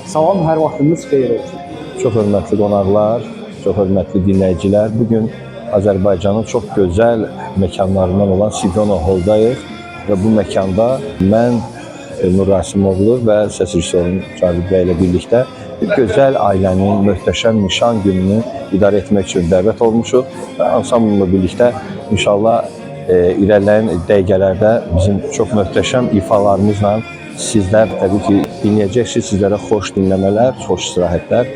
Salam, hər vaxtınız xeyir olsun. Çox hörmətli qonaqlar, çox hörmətli dinləyicilər. Bugün Azərbaycanın çox gözəl məkanlarından olan Sidona Holdayıq və bu məkanda mən Nur Rasimovlu və səs rejissoru Cavid bəy ilə birlikdə bir gözəl ailənin möhtəşəm nişan gününü idarə etmək üçün dəvət olmuşuq və ansamblla birlikdə inşallah irəliləyən dəqiqələrdə bizim çox möhtəşəm ifalarımızla sizlər təbii ki dinləyəcəksiniz. Sizlərə xoş dinləmələr, xoş istirahətlər.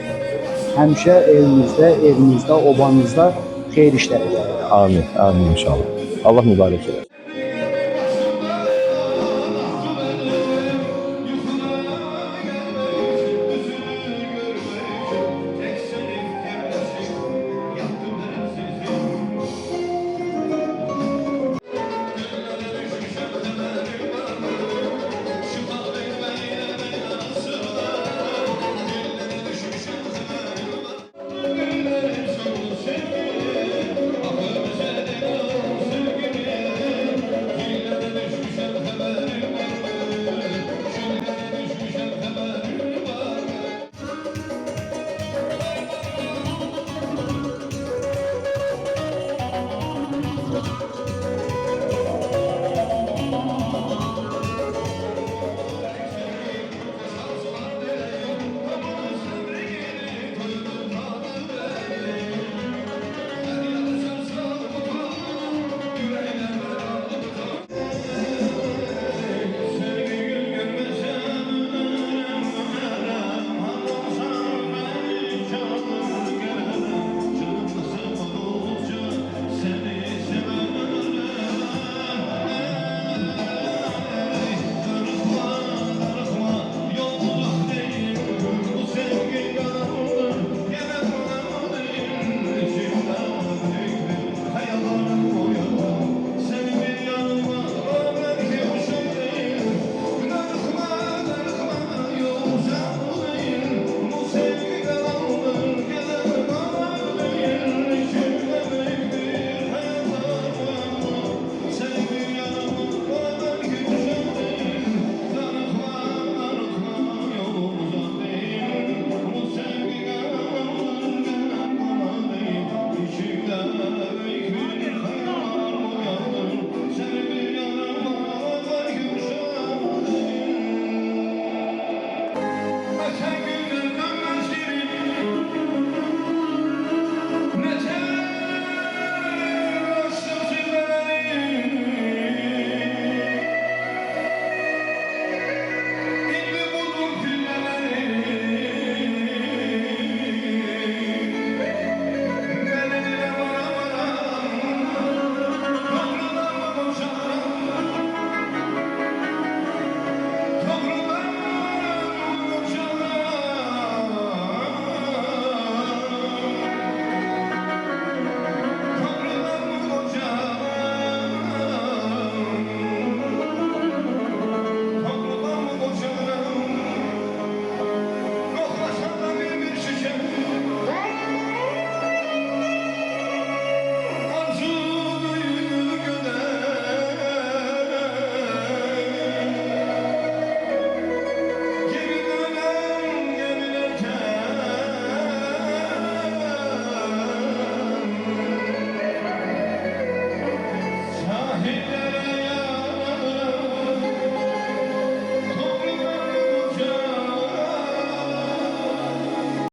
Həmişə evinizdə, obanızda xeyir işləri gəlir. Amin, amin inşallah. Allah mübarək eləsin.